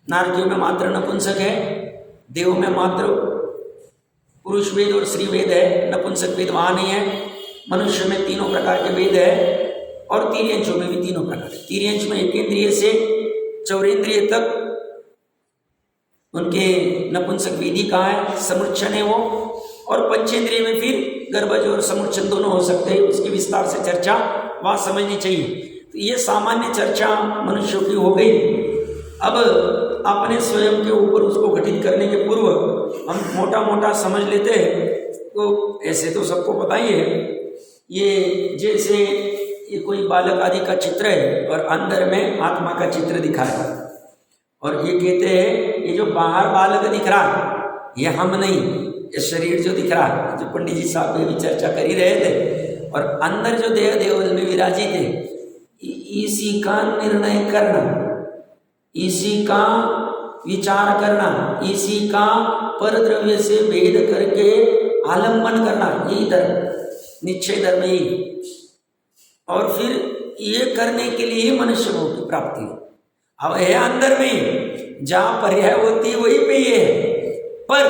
नारकियों में मात्र नपुंसक है, देवों में मात्र पुरुष वेद और स्त्री वेद है, नपुंसक वेद वहां नहीं है। मनुष्य में 3 प्रकार के वेद है, और तीर्यंशों में भी 3 प्रकार है। तीर्यंश में एकेंद्रिय से चौरेंद्रिय तक उनके नपुंसक वेदी कहाँ है, समुच्चन है वो। और पंचेंद्रिय में फिर गर्भज और समुच्चन दोनों हो सकते हैं, उसकी विस्तार से चर्चा वहाँ समझनी चाहिए। तो ये सामान्य चर्चा मनुष्यों की हो गई। अब अपने स्वयं के ऊपर उसको घटित करने के पूर्व हम मोटा मोटा समझ लेते हैं। तो ऐसे तो सबको पता ही है, ये जैसे ये कोई बालक आदि का चित्र है और अंदर में आत्मा का चित्र दिखा है, और ये कहते हैं ये जो बाहर बालक दिख रहा है ये हम नहीं, ये शरीर जो दिख रहा है, जो पंडित जी साहब भी चर्चा कर ही रहे थे, और अंदर जो देह देवल में विराजित है, इसी का निर्णय करना, इसी का विचार करना, इसी का पर द्रव्य से भेद करके आलम्बन करना, यही धर्म, निश्चय धर्म ही। और फिर ये करने के लिए मनुष्य को की प्राप्ति हो। अब है अंदर में, जहाँ पर्याय होती है वही पे ये है। पर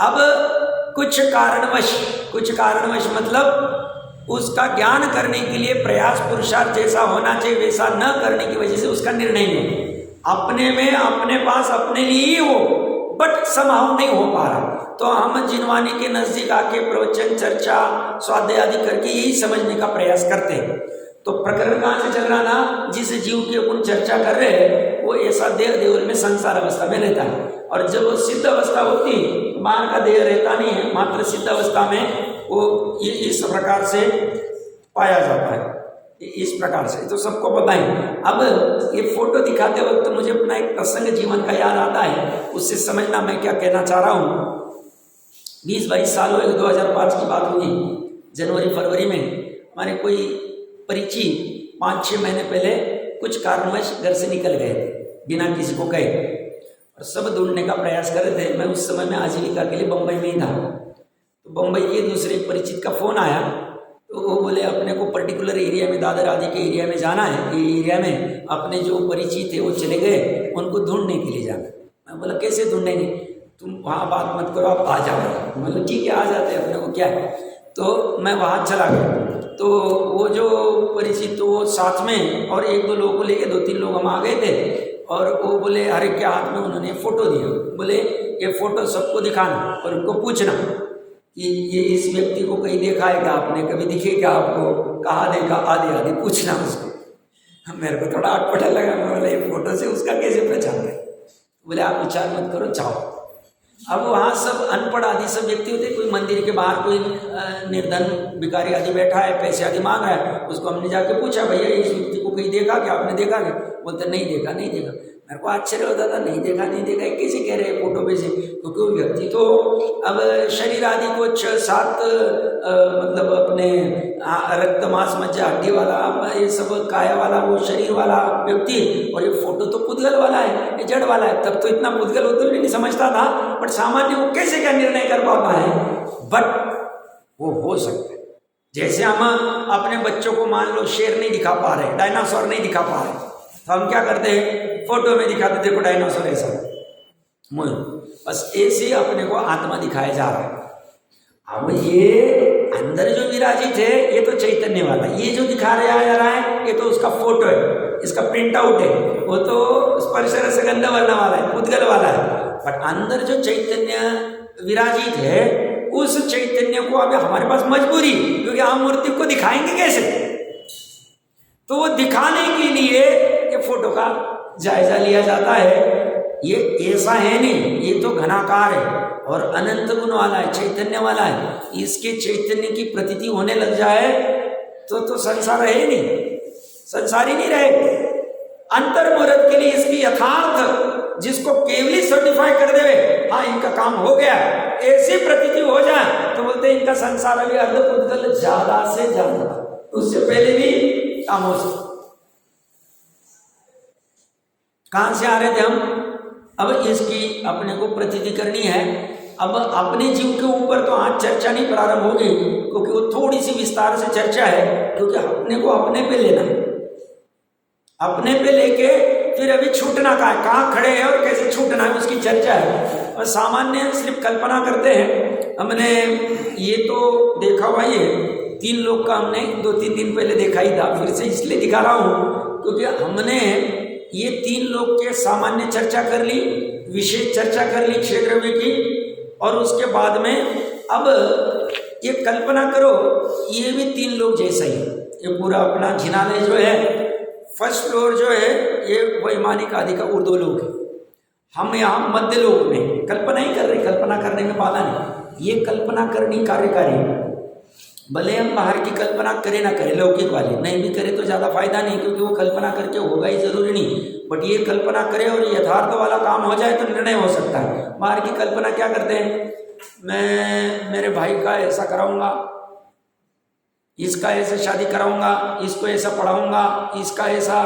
अब कुछ कारणवश मतलब उसका ज्ञान करने के लिए प्रयास पुरुषार्थ जैसा होना चाहिए वैसा न करने की वजह से उसका निर्णय हो, अपने में अपने पास अपने लिए ही हो, बट संभव नहीं हो पा रहा। तो हम जिनवानी के नजदीक आके प्रवचन चर्चा स्वाध्याय आदि करके यही समझने का प्रयास करते हैं। तो प्रकरण कहाँ से चल रहा ना, जिस जीव की अपन चर्चा कर रहे हैं वो ऐसा देह देवल में संसार अवस्था में रहता है, और जब वो सिद्ध अवस्था होती बाहर का देह रहता नहीं है, मात्र सिद्ध अवस्था में वो ये इस प्रकार से पाया जाता है, इस प्रकार से। तो सबको पता है। अब ये फोटो दिखाते वक्त मुझे अपना एक प्रसंग जीवन का याद आता है, उससे समझना मैं क्या कहना चाह रहा हूँ। 20-22 साल हुए, 2005 की बात होगी, जनवरी फरवरी में हमारे कोई परिचित 5-6 महीने पहले कुछ कारणवश घर से निकल गए थे बिना किसी को कहे, और सब ढूंढने का प्रयास कर रहे थे। मैं उस समय में आजीविका के लिए बम्बई में ही था। तो बम्बई के दूसरे परिचित का फ़ोन आया, तो वो बोले अपने को पर्टिकुलर एरिया में, दादर आदि के एरिया में जाना है, ये एरिया में अपने जो परिचित थे वो चले गए, उनको ढूंढने के लिए जाना। मैं बोला कैसे ढूंढेंगे, तुम वहाँ बात मत करो, आप आ जाओ। मतलब ठीक है, आ जाते हैं, अपने को क्या है। तो मैं वहाँ चला गया, तो वो जो परिचित तो वो साथ में और एक दो लोगों को लेके 2-3 लोग हम आ गए थे, और वो बोले हर एक के हाथ में उन्होंने फ़ोटो दिया, बोले ये फ़ोटो सबको दिखाना और उनको पूछना कि ये इस व्यक्ति को कहीं देखा है क्या आपने, कभी दिखे क्या आपको, कहाँ देखा, आदि पूछना उसको। मेरे को थोड़ा अटपटा लगा, मैं बोला ये फ़ोटो से उसका कैसे पहचान रहे। बोले आप विचार मत करो, जाओ। अब वहाँ सब अनपढ़ आदि सब व्यक्ति होते, कोई मंदिर के बाहर कोई निर्धन भिखारी आदि बैठा है, पैसे आदि मांग रहा है, उसको हमने जाके पूछा भैया इस व्यक्ति को कहीं देखा क्या, आपने देखा क्या? बोलते नहीं देखा, नहीं देखा। मेरे को आश्चर्य होता था, नहीं देखा नहीं देखा कैसे कह रहे हैं फोटो पे से, क्योंकि वो व्यक्ति तो अब शरीर आदि को 6-7 मतलब अपने रक्त मांस मज्जा हड्डी वाला ये सब काया वाला वो शरीर वाला व्यक्ति, और ये फोटो तो पुद्गल वाला है, ये जड़ वाला है। तब तो इतना पुद्गल उद्गल भी नहीं समझता था, बट सामान्य वो कैसे क्या निर्णय कर पाता है, बट वो हो सकता है। जैसे हम अपने बच्चों को मान लो शेर नहीं दिखा पा रहे, डायनासोर नहीं दिखा पा रहे, तो हम क्या करते हैं, फोटो में दिखाते देखो डायनासोर ऐसा मुझ, बस ऐसे अपने को आत्मा दिखाया जा रहा है। अब ये अंदर जो विराजित है ये तो चैतन्य वाला, ये जो दिखा रहा है ये तो उसका फोटो है, इसका प्रिंट आउट है, वो तो स्पर्श रसगंध वर्ण वाला है, पुद्गल वाला है। बट अंदर जो चैतन्य विराजित है उस चैतन्य को अभी हमारे पास मजबूरी, क्योंकि हम मूर्ति को दिखाएंगे कैसे, तो वो दिखाने के लिए ये फोटो का जायजा लिया जाता है। ये ऐसा है नहीं, ये तो घनाकार है और अनंत गुण वाला है, चैतन्य वाला है। इसके चैतन्य की प्रतीति होने लग जाए तो संसार है नहीं, संसार ही नहीं रहे। अंतर्मुहूर्त के लिए इसकी यथार्थ जिसको केवली सर्टिफाई कर देवे, हाँ इनका काम हो गया, ऐसी प्रतीति हो जाए तो बोलते हैं इनका संसार अभी अर्धपुद्गल ज्यादा से ज्यादा, उससे पहले भी काम हो सकता। कहां से आ रहे थे हम, अब इसकी अपने को प्रतीति करनी है। अब अपने जीव के ऊपर तो आज चर्चा नहीं प्रारंभ होगी, क्योंकि वो थोड़ी सी विस्तार से चर्चा है, क्योंकि अपने को अपने पे लेना, अपने पे लेके फिर अभी छूटना कहाँ खड़े हैं और कैसे छूटना है उसकी चर्चा है। और सामान्य सिर्फ कल्पना करते हैं। हमने ये तो देखा हुआ, ये 3 लोग का हमने 2-3 दिन पहले देखा ही था, फिर से इसलिए दिखा रहा हूँ क्योंकि हमने ये 3 लोग के सामान्य चर्चा कर ली, विशेष चर्चा कर ली क्षेत्रव्य की, और उसके बाद में अब ये कल्पना करो ये भी 3 लोग जैसा ही। ये पूरा अपना जिनालय जो है, फर्स्ट फ्लोर जो है ये वैमानिक आदि का उर्दू लोग है, हम यहाँ मध्य लोक में कल्पना ही कर रहे, कल्पना करने में बाधा नहीं, ये कल्पना करनी कार्यकारी। भले हम बाहर की कल्पना करें ना करें, लौकिक वाले नहीं भी करें तो ज़्यादा फायदा नहीं, क्योंकि वो कल्पना करके होगा ही जरूरी नहीं, बट ये कल्पना करें और यथार्थ वाला काम हो जाए तो निर्णय हो सकता है। बाहर की कल्पना क्या करते हैं, मैं मेरे भाई का ऐसा कराऊंगा, इसका ऐसे शादी कराऊंगा, इसको ऐसा पढ़ाऊंगा, इसका ऐसा,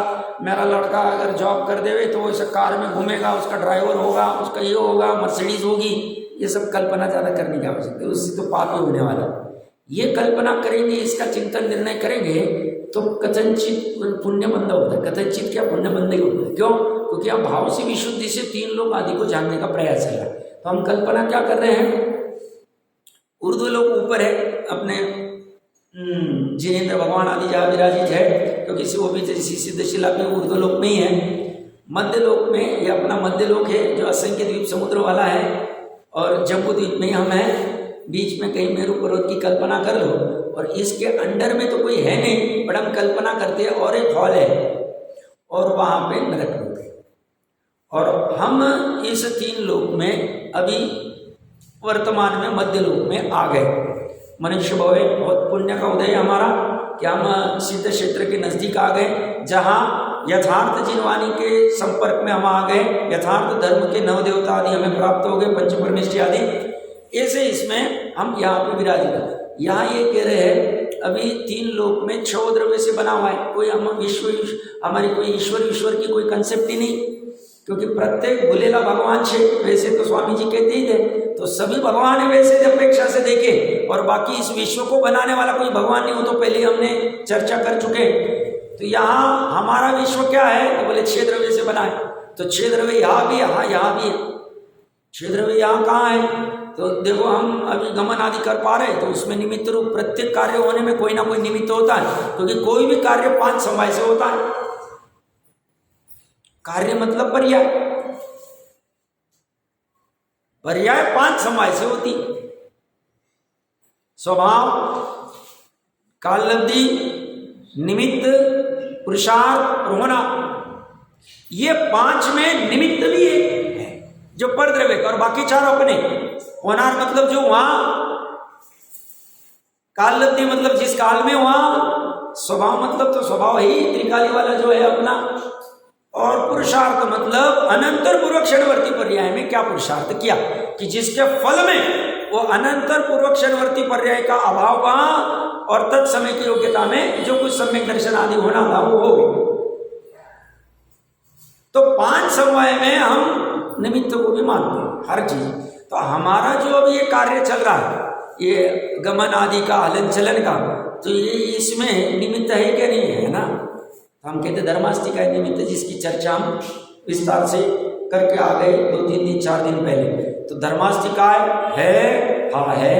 मेरा लड़का अगर जॉब कर देवे तो वो ऐसा कार में घूमेगा, उसका ड्राइवर होगा, उसका ये होगा, मर्सिडीज होगी। ये सब कल्पना ज़्यादा करने की आवश्यकता है, उससे तो पाप ही होने वाला। ये कल्पना करेंगे, इसका चिंतन निर्णय करेंगे तो कथनचित पुण्यबंध होता है। कथनचित क्या, पुण्यबंध ही होता है। क्यों? क्योंकि हम भाव से विशुद्धि से 3 लोग आदि को जानने का प्रयास चल रहा है। तो हम कल्पना क्या कर रहे हैं, उर्दू लोग ऊपर है अपने जिनेन्द्र भगवान आदि जहाँ विराजित है, क्योंकि वो भी जैसी सिद्धशिला पे उर्दू लोक में ही है। मध्य लोक में ये अपना मध्य लोक है जो असंख्य द्वीप समुद्र वाला है, और जम्बू द्वीप में हम हैं, बीच में कहीं मेरू पर्वत की कल्पना कर लो, और इसके अंडर में तो कोई है नहीं, बट हम कल्पना करते हैं और एक हॉल है और वहाँ पे नरक लोक है, और हम इस 3 लोक में अभी वर्तमान में मध्य लोक में आ गए। मनुष्य भवे बहुत पुण्य का उदय हमारा कि हम सिद्ध क्षेत्र के नज़दीक आ गए, जहाँ यथार्थ जिनवाणी के संपर्क में हम आ गए, यथार्थ धर्म के नवदेवता आदि हमें प्राप्त हो गए, पंचपरमेष्ठी आदि। ऐसे इसमें हम यहाँ पे विराजित हैं। यहाँ ये कह रहे हैं अभी 3 लोक में 6 द्रव्य से बना हुआ है, कोई हम हमारी कोई ईश्वर की कोई कंसेप्ट ही नहीं, क्योंकि प्रत्येक भूलेला भगवान छे, वैसे तो स्वामी जी कहते ही थे, तो सभी भगवान है वैसे अपेक्षा से देखे, और बाकी इस विश्व को बनाने वाला कोई भगवान नहीं हो, तो पहले हमने चर्चा कर चुके। तो यहाँ हमारा विश्व क्या है, तो बोले 6 द्रव्य से बना है। तो 6 द्रव्य यहाँ भी है, हाँ यहाँ भी है। 6 द्रव्य यहाँ कहाँ है, तो देखो हम अभी गमन आदि कर पा रहे हैं, तो उसमें निमित्त रूप प्रत्येक कार्य होने में कोई ना कोई निमित्त होता है, क्योंकि कोई भी कार्य 5 समवाय से होता है। कार्य मतलब पर्याय, पर्याय 5 समवाय से होती। स्वभाव, काललब्धि, निमित्त, पुरुषार्थ और होना, ये 5 में निमित्त भी है जो पर द्रव्य का, और बाकी 4 अपने। होनार मतलब जो वहां, काललब्धि मतलब जिस काल में वहां, स्वभाव मतलब तो स्वभाव ही त्रिकाली वाला जो है अपना, और पुरुषार्थ मतलब अनंतर पूर्वक क्षणवर्ती पर्याय में क्या पुरुषार्थ किया, कि जिसके फल में वो अनंतर पूर्वक क्षणवर्ती पर्याय का अभाव वहां, और तत्समय की योग्यता में जो कुछ सम्यक दर्शन आदि होना था वो हो गया। तो 5 समवाय में हम निमित्त को भी मानते हैं हर चीज। तो हमारा जो अभी ये कार्य चल रहा है, ये गमन आदि का, हलन चलन का, तो ये इसमें निमित्त है क्या नहीं है ना। हम कहते धर्मास्तिका निमित्त, जिसकी चर्चा हम विस्तार से करके आ गए 2-3 दिन 4 दिन पहले। तो धर्मास्तिका है, हाँ है,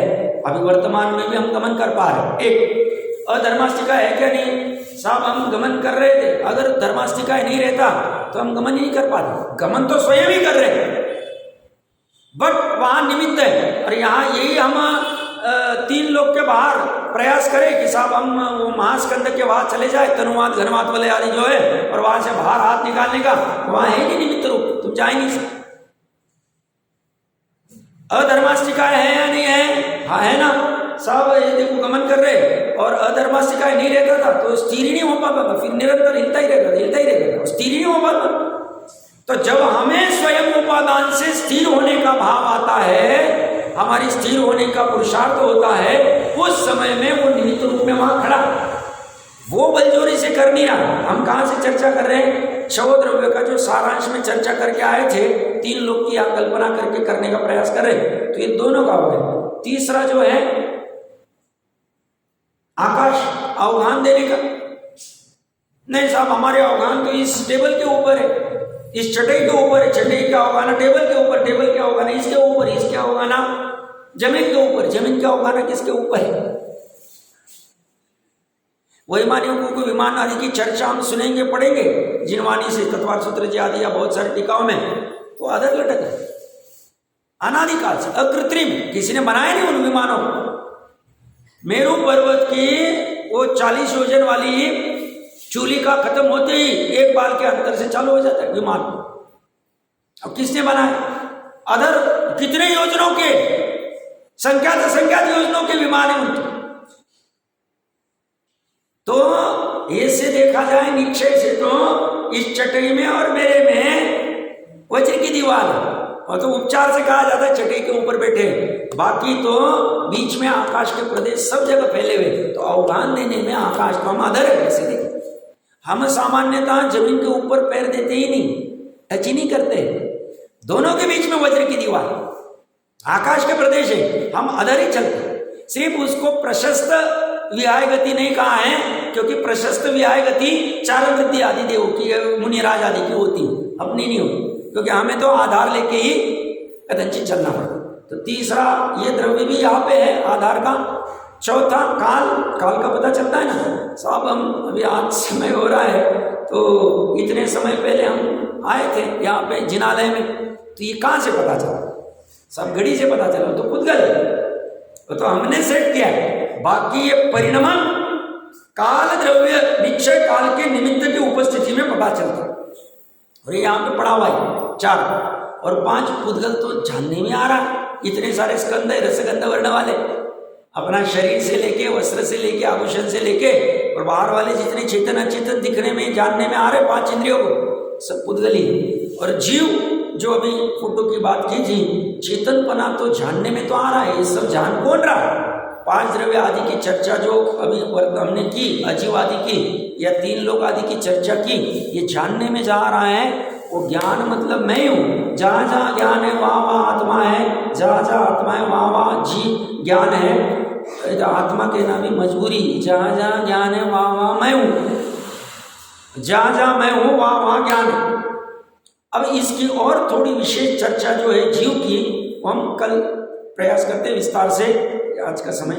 अभी वर्तमान में भी हम गमन कर पा रहे। एक अधर्मास्तिका है क्या नहीं, साहब हम गमन कर रहे थे, अगर धर्मास्तिका नहीं रहता तो हम गमन ही नहीं कर पाते। गमन तो स्वयं ही कर रहे हैं, बट वहां निमित्त है। और यहाँ यही हम 3 लोग के बाहर प्रयास करें कि साहब हम वो महास्कंद के वहां चले जाए, तनुवाद घनवाद वाले आदि जो है, और वहां से बाहर हाथ निकालने का, वहां है नहीं निमित्त रूप, तुम जा ही नहीं सकते। अधर्मास्तिका है या नहीं है, हाँ है ना साहब, ये देखो गमन कर रहे, और अधर्मास्तिका नहीं रहता था तो स्थिर ही नहीं हो पाता था, फिर निरंतर हिलता ही रहता था, स्थिर ही नहीं हो पाता। तो जब हमें स्वयं उपादान से स्थिर होने का भाव आता है, हमारी स्थिर होने का पुरुषार्थ होता है, उस समय में वो निमित्त रूप में वहां खड़ा, वो बलजोरी से कर नहीं रहा। हम कहाँ से चर्चा कर रहे हैं, क्षवद्रव्य का जो सारांश में चर्चा करके आए थे, 3 लोग की यहाँ कल्पना करके करने का प्रयास कर रहे हैं। तो ये दोनों का हो गया। तीसरा जो है आकाश, अवगान देने का। नहीं साहब हमारे अवगान तो इस टेबल के ऊपर है, इस चटाई के ऊपर है, चटाई का अवगाना टेबल के ऊपर, टेबल क्या अवगाना इसके ऊपर, इसके अवगाना जमीन के ऊपर, जमीन का अवगाना किसके ऊपर है। वैमानिकों को विमान आदि की चर्चा हम सुनेंगे, पढ़ेंगे जिनवाणी से, तत्वार्थ सूत्र जी आदि या बहुत सारी टीकाओं में, तो अधर लटक है अनादिकाल से, अकृत्रिम, किसी ने बनाया नहीं उन विमानों को। मेरू पर्वत की वो 40 योजन वाली चूली का खत्म होते ही 1 बाल के अंतर से चालू हो जाता है विमान। अब किसने बनाया, अधर कितने योजनों के, संख्यात असंख्यात योजनों के विमान है उनके। तो ऐसे देखा जाए निश्चय से तो इस चटई में और मेरे में वज्र की दीवार है, और तो उपचार से कहा जाता है चटई के ऊपर बैठे, बाकी तो बीच में आकाश के प्रदेश सब जगह फैले हुए। तो अवगान देने में आकाश को हम अधर है कैसे देखें। हम सामान्यतः जमीन के ऊपर पैर देते ही नहीं, टच ही नहीं करते, दोनों के बीच में वज्र की दीवार, आकाश के प्रदेश है, हम अधर ही चलते। सिर्फ उसको प्रशस्त विहाय गति नहीं कहा है, क्योंकि प्रशस्त विहाय गति चारवृत्ति आदि देवों की, मुनिराज आदि की होती, अपनी नहीं होती, क्योंकि हमें तो आधार लेके ही कदंचित चलना पड़ता। तो तीसरा ये द्रव्य भी यहाँ पे है आधार का। चौथा काल, काल का पता चलता है ना साहब, हम अभी आज समय हो रहा है, तो इतने समय पहले हम आए थे यहाँ पे जिनालय में, तो ये कहाँ से पता चला, सब घड़ी से पता चला, तो पुद्गल तो हमने सेट किया है। बाकी ये परिणमन काल द्रव्य निश्चय काल के निमित्त की उपस्थिति में पता चलता है। और यहाँ पे पड़ा हुआ है 4 और 5 पुद्गल तो जानने में आ रहा है। इतने सारे स्कंद है रसगंध वर्ण वाले, अपना शरीर से लेके, वस्त्र से लेके, आभूषण से लेके, और बाहर वाले जितने चेतन अचेतन दिखने में जानने में आ रहे 5 इंद्रियों को, सब पुद्गली। और जीव जो अभी फोटो की बात की थी, चेतनपना तो जानने में तो आ रहा है, ये सब जान कौन रहा है। 5 द्रव्य आदि की चर्चा जो अभी हमने की, अजीव आदि की या 3 लोग आदि की चर्चा की, ये जानने में जा रहा है। वो ज्ञान मतलब मैं हूँ, जहाँ जहाँ ज्ञान है वहाँ वहाँ आत्मा है, जहाँ जहाँ आत्मा है वहाँ वहाँ जी ज्ञान है, आत्मा के नाम भी मजबूरी, जहाँ जहाँ ज्ञान है वहाँ वहाँ मैं हूँ, जहाँ जहाँ मैं हूँ वहाँ वहाँ ज्ञान है। अब इसकी और थोड़ी विशेष चर्चा जो है जीव की, वो हम कल प्रयास करते हैं विस्तार से। आज का समय